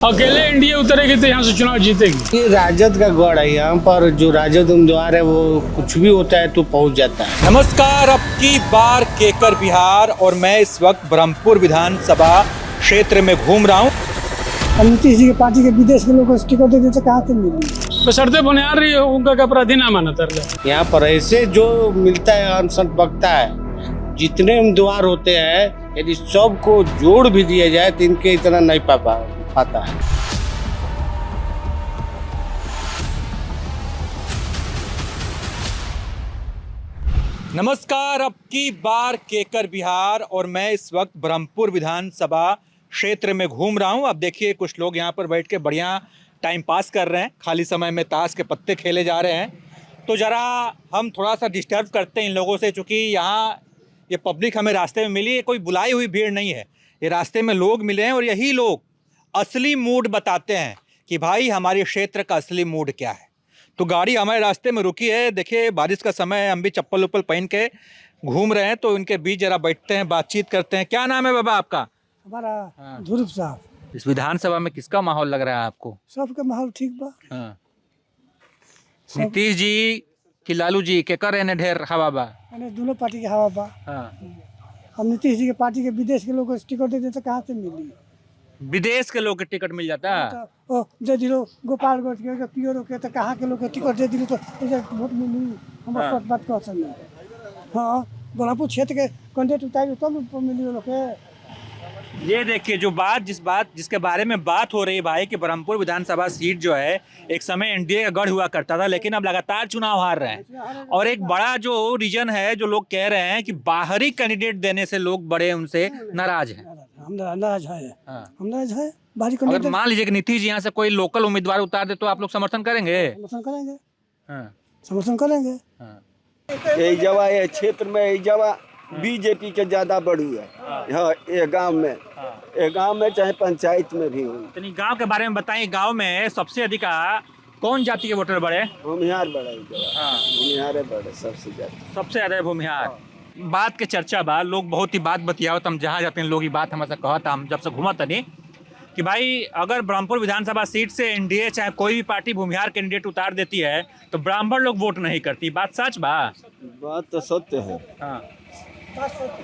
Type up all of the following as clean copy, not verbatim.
अकेले एनडीए उतरेगी तो यहाँ से चुनाव जीतेगी। ये राजद का गढ़ है, यहाँ पर जो राजद उम्मीदवार है वो कुछ भी होता है तो पहुंच जाता है। नमस्कार, अब की बार केकर बिहार और मैं इस वक्त ब्रह्मपुर विधानसभा क्षेत्र में घूम रहा हूँ। नीतीश जी के पार्टी के विदेश के लोगों को टिकट दे देते कहाँ से मिली? बशर्ते बुनियाद रही हो उनका क्या अपराधी ना माना तर यहाँ पर ऐसे जो मिलता है अनशन पकता है। जितने उम्मीदवार होते हैं यदि सबको जोड़ भी दिया जाए तो इनके इतना नहीं पाता है। नमस्कार, अब की बार केकर बिहार और मैं इस वक्त ब्रह्मपुर विधानसभा क्षेत्र में घूम रहा हूँ। अब देखिए कुछ लोग यहाँ पर बैठ के बढ़िया टाइम पास कर रहे हैं, खाली समय में ताश के पत्ते खेले जा रहे हैं। तो ज़रा हम थोड़ा सा डिस्टर्ब करते हैं इन लोगों से, चूँकि यहाँ ये पब्लिक हमें रास्ते में मिली है, कोई बुलाई हुई भीड़ नहीं है। ये रास्ते में लोग मिले हैं और यही लोग असली मूड बताते हैं कि भाई हमारे क्षेत्र का असली मूड क्या है। तो गाड़ी हमारे रास्ते में रुकी है। देखिए बारिश का समय है, हम भी चप्पल उप्पल पहन के घूम रहे हैं, तो इनके बीच जरा बैठते हैं, बातचीत करते हैं। क्या नाम है बाबा आपका? हमारा ध्रुव साहब। इस विधानसभा में किसका माहौल लग रहा है आपको? सबका माहौल ठीक बा। हाँ। नीतीश जी कि लालू जी के कर एने ढेर हवा बा? मैंने दोनों पार्टी के हवा बा। हाँ। हम नीतीश जी के पार्टी के विदेश के लोगों को टिकट दे देते कहाँ से मिली? विदेश के लोग के टिकट मिल जाता है? तो ओ दे दिलो गोपालगंज के पियोरो के तो कहाँ के लोग को टिकट दे दिलो तो इधर वोट मिली। हम बात कर सकते। हाँ, ब्रह्मपुर क्षेत्र के कैंडिडेट उतारी तो मिली लोग के। ये देखिए जो जिसके बारे में बात हो रही है भाई, कि ब्रह्मपुर विधानसभा सीट जो है एक समय एनडीए का गढ़ हुआ करता था, लेकिन अब लगातार चुनाव हार रहे हैं। और एक बड़ा जो रीजन है, जो लोग कह रहे हैं कि बाहरी कैंडिडेट देने से लोग बड़े उनसे नाराज हैं। हम नाराज है। हाँ। हम नाराज है। बाहरी अगर कैंडिडेट मान लीजिए कि नीतीश जी यहाँ से कोई लोकल उम्मीदवार उतार दे तो आप लोग समर्थन करेंगे? समर्थन करेंगे। हाँ। समर्थन करेंगे। हाँ। एक जगह ये क्षेत्र में एक जगह बीजेपी के ज्यादा बढ़ू है। हाँ, ये गांव में, ये गांव में चाहे पंचायत में भी हो। तो गांव के बारे में बताइए, गांव में सबसे अधिक कौन जाति के वोटर बड़े? भूमिहार बढ़े। हाँ। भूमिहार बढ़े सबसे ज्यादा। सबसे ज्यादा भूमिहार। बात के चर्चा बा, लोग बहुत ही बात बतियावत, हम जहाँ जाते हैं लोग ही बात हमसे कहता, हम जब से घूमा तनी कि भाई अगर ब्रह्मपुर विधानसभा सीट से एनडीए चाहे कोई भी पार्टी भूमिहार कैंडिडेट उतार देती है तो ब्राह्मण लोग वोट नहीं करती। बात सच बा? बात तो सत्य है। हाँ।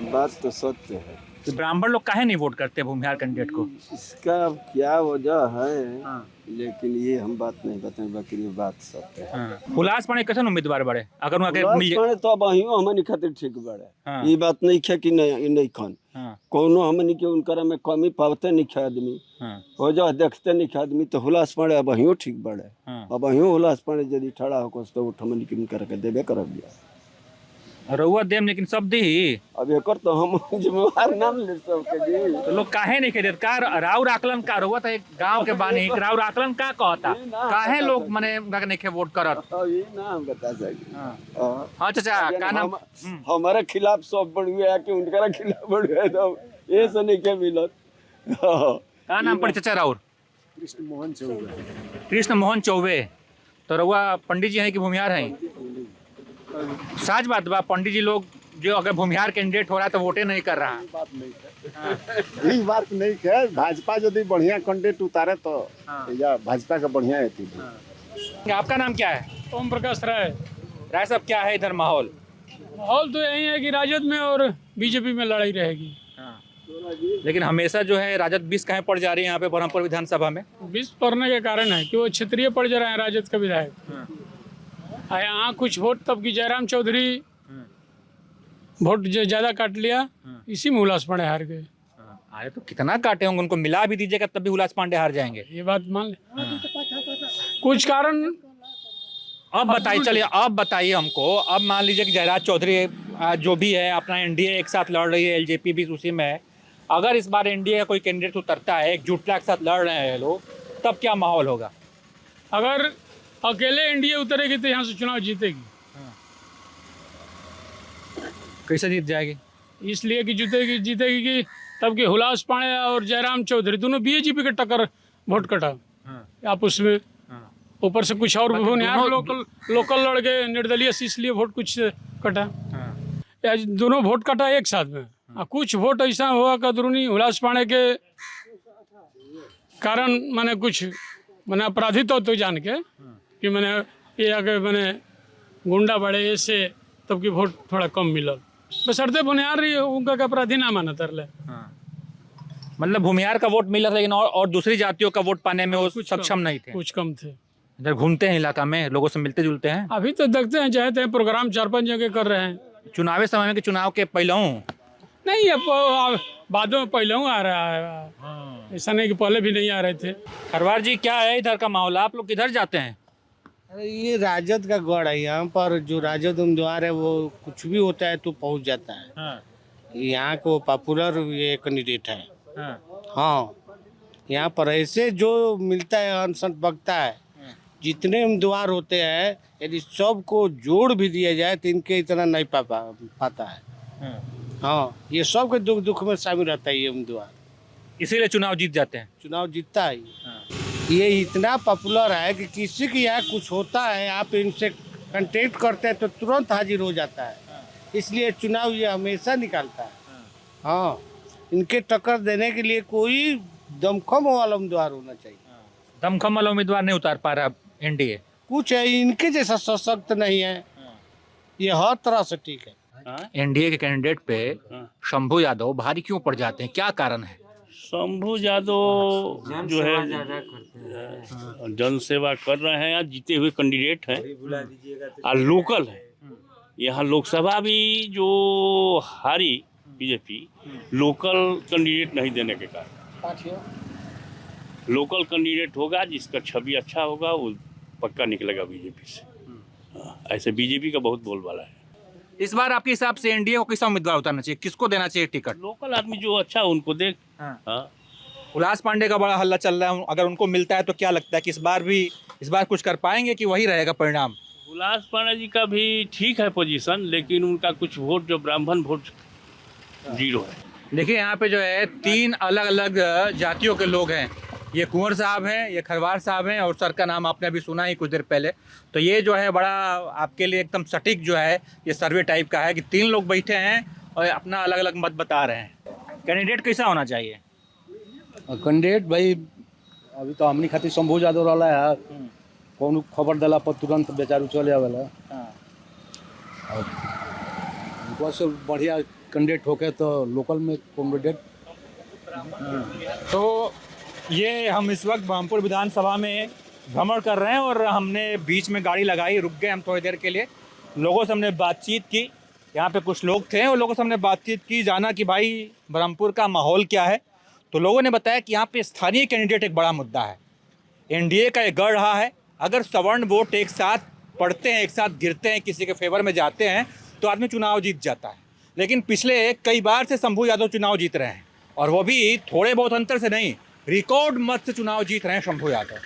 बात तो सत्य है। तो ब्राह्मण लोग काहे नहीं वोट करते भूमिहार कैंडिडेट को? इसका क्या वजह है? हाँ। लेकिन ये हम बात नहीं बताएं, बाकी ये बात सत्य है। हाँ। हुलास पांडे कैसन उम्मीदवार बड़े? अगर उनके मिल जाए तो बहियों हमनी खातिर ठीक बड़े। हाँ। ये बात नहीं है कि नहीं खन हाँ। कोनो हमनी के उनकर में कमी पावते नहीं खे आदमी। हाँ। हो जा देखते नहीं खे आदमी तो हुलास पांडे अब अहियों ठीक बड़े। हाँ। अब अहियों हुलास पांडे यदि ठड़ा हो तो वो हमनी के उनकर के देबे करब दिया। रउआ देम लेकिन सब दी। अब एकर तो हम जिम्मेवार नाम ले सबके जी। तो लोग काहे नहीं कहते? का राउर आकलन का रउआ तो एक गांव के बानी, राउर आकलन का कहता काहे लोग मने नहीं के वोट करत? अब ये ना हम बता सके। हाँ चाचा, का नाम? हमारे खिलाफ सब बढ़ुए है कि उनका खिलाफ बढ़ुए तो ये से नहीं के मिलत। का नाम पड़ चाचा राउर? कृष्ण मोहन चौबे। कृष्ण मोहन चौबे। तो रउआ पंडित जी हैं कि भूमिहार हैं? सच बात बा, पंडित जी लोग जो अगर भूमिहार कैंडिडेट हो रहा है तो वोटे नहीं कर रहा। बात नहीं है। ई बात नहीं है। भाजपा यदि बढ़िया कैंडिडेट उतारे तो या भाजपा का बढ़िया है। आपका नाम क्या है? ओम प्रकाश राय। राय साहब, क्या है इधर माहौल? माहौल तो यही है कि राजद में और बीजेपी में लड़ाई रहेगी। लेकिन हमेशा जो है राजद 20 कहीं पड़ जा रही है यहाँ पे ब्रह्मपुर विधानसभा में? 20 पड़ने के कारण है कि वो क्षेत्रीय पड़ जा रहे हैं राजद का विधायक। यहाँ कुछ वोट तब की जयराम चौधरी वोट ज्यादा काट लिया, इसी में हुलास पांडे हार गए। अरे तो कितना काटे होंगे, उनको मिला भी दीजिएगा तब भी हुलास पांडे हार जाएंगे। ये बात मान ले। कुछ कारण अब बताइए, चलिए अब बताइए हमको। अब मान लीजिए कि जयराज चौधरी जो भी है अपना एनडीए एक साथ लड़ रही है, एलजेपी भी उसी में है। अगर इस बार एनडीए का कोई कैंडिडेट उतरता है, एकजुटता के साथ लड़ रहे हैं लोग, तब क्या माहौल होगा? अगर अकेले एनडीए उतरेगी तो यहाँ से चुनाव जीतेगी। कैसे जीत जाएगी? इसलिए कि जीतेगी कि तब कि हुलास पांडे और जयराम चौधरी दोनों बीजेपी के टक्कर वोट कटा आपस में। ऊपर से कुछ और भूमिहार लोकल लड़ गए निर्दलीय से, इसलिए वोट कुछ कटा। दोनों वोट कटा एक साथ में। कुछ वोट ऐसा हुआ कदरूनी हुलास पांडे के कारण मैंने कुछ मैंने अपराधी तो जान के कि मैंने ये आगे मैंने गुंडा बड़े ऐसे तब की वोट थोड़ा कम मिलल बस अर्धे बुनियाद रही उनका का अपराधी ना माना तरले मतलब भूमिहार का वोट मिला था, लेकिन और दूसरी जातियों का वोट पाने में वो कुछ सक्षम कम, नहीं थे। कुछ कम थे। इधर घूमते हैं इलाका में, लोगों से मिलते जुलते हैं। अभी तो देखते हैं चाहते हैं प्रोग्राम 4-5 जगह कर रहे हैं। चुनावी समय में कि चुनाव के पहले नहीं अब बादों में पहले आ रहा है, ऐसा नहीं कि पहले भी नहीं आ रहे थे। खरवार जी, क्या है इधर का माहौल? आप लोग किधर जाते हैं? अरे ये राजद का गढ़ है, यहाँ पर जो राजद उम्मीदवार है वो कुछ भी होता है तो पहुंच जाता है। यहाँ को पॉपुलर ये कैंडिडेट है। हाँ, यहाँ पर ऐसे जो मिलता है अनशन बगता है, जितने उम्मीदवार होते हैं यदि सबको जोड़ भी दिया जाए तो इनके इतना नहीं पाता है। हाँ, ये सब के दुख दुख में शामिल रहता है ये उम्मीदवार, इसीलिए चुनाव जीत जाते हैं। चुनाव जीतता है ये इतना पॉपुलर है कि किसी के यहाँ कुछ होता है आप इनसे कांटेक्ट करते हैं तो तुरंत हाजिर हो जाता है, इसलिए चुनाव ये हमेशा निकालता है। हाँ, इनके टक्कर देने के लिए कोई दमखम वाला उम्मीदवार होना चाहिए। दमखम वाला उम्मीदवार नहीं उतार पा रहा एनडीए। कुछ है इनके जैसा सशक्त नहीं है, ये हर तरह से ठीक है। एनडीए के कैंडिडेट पे शंभू यादव भारी क्यों पड़ जाते हैं, क्या कारण है? शंभू यादव जो है जन सेवा कर रहे हैं, जीते हुए कैंडिडेट हैं और लोकल है। यहाँ लोकसभा भी जो हारी बीजेपी, लोकल कैंडिडेट नहीं देने के कारण। लोकल कैंडिडेट होगा जिसका छवि अच्छा होगा वो पक्का निकलेगा बीजेपी से। ऐसे बीजेपी का बहुत बोलबाला है। इस बार आपके हिसाब से एनडीए को किस उम्मीदवार उतारना चाहिए, किसको देना चाहिए टिकट? लोकल आदमी जो अच्छा है उनको देख। हाँ। उल्लास पांडे का बड़ा हल्ला चल रहा है, अगर उनको मिलता है तो क्या लगता है कि इस बार कुछ कर पाएंगे कि वही रहेगा परिणाम? उल्लास पांडे जी का भी ठीक है पोजीशन, लेकिन उनका कुछ वोट जो ब्राह्मण वोट 0 है। देखिए यहाँ पे जो है 3 अलग अलग जातियों के लोग हैं। ये कुंवर साहब हैं, ये खरवार साहब हैं और सर का नाम आपने अभी सुना ही कुछ देर पहले। तो ये जो है बड़ा आपके लिए एकदम सटीक जो है ये सर्वे टाइप का है कि 3 लोग बैठे हैं और अपना अलग अलग मत बता रहे हैं। कैंडिडेट कैसा होना चाहिए? कैंडिडेट भाई अभी तो हमनी खातिर शंभू यादव रहा है, कौन खबर दिला पर तुरंत बेचारू चले आवेला। उनको से बढ़िया कैंडिडेट होके तो लोकल में कैंडिडेट। तो ये हम इस वक्त ब्रह्मपुर विधानसभा में भ्रमण कर रहे हैं और हमने बीच में गाड़ी लगाई, रुक गए हम थोड़ी देर के लिए। लोगों से हमने बातचीत की, यहाँ पे कुछ लोग थे और लोगों से हमने बातचीत की, जाना कि भाई ब्रह्मपुर का माहौल क्या है। तो लोगों ने बताया कि यहाँ पे स्थानीय कैंडिडेट एक बड़ा मुद्दा है। एनडीए का एक गढ़ रहा है, अगर सवर्ण वोट एक साथ पड़ते हैं, एक साथ गिरते हैं, किसी के फेवर में जाते हैं तो आदमी चुनाव जीत जाता है। लेकिन पिछले कई बार से शंभू यादव चुनाव जीत रहे हैं और वो भी थोड़े बहुत अंतर से नहीं, रिकॉर्ड मत से चुनाव जीत रहे हैं शंभू यादव।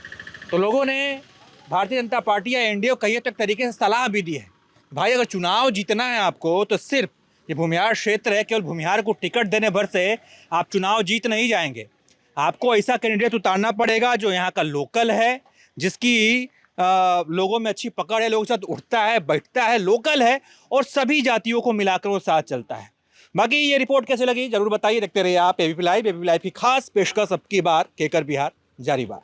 तो लोगों ने भारतीय जनता पार्टी या एनडीए को कई तक तरीके से सलाह भी दी है, भाई अगर चुनाव जीतना है आपको तो सिर्फ ये भूमिहार क्षेत्र है, केवल भूमिहार को टिकट देने भर से आप चुनाव जीत नहीं जाएंगे। आपको ऐसा कैंडिडेट उतारना पड़ेगा जो यहाँ का लोकल है, जिसकी लोगों में अच्छी पकड़ है, लोगों के साथ उठता है, बैठता है, लोकल है और सभी जातियों को मिलाकर वो साथ चलता है। बाकी ये रिपोर्ट कैसे लगी जरूर बताइए। देखते रहिए आप एबीपी लाइव। एबीपी लाइव की खास पेशकश अब की बार केकर बिहार जारी बार।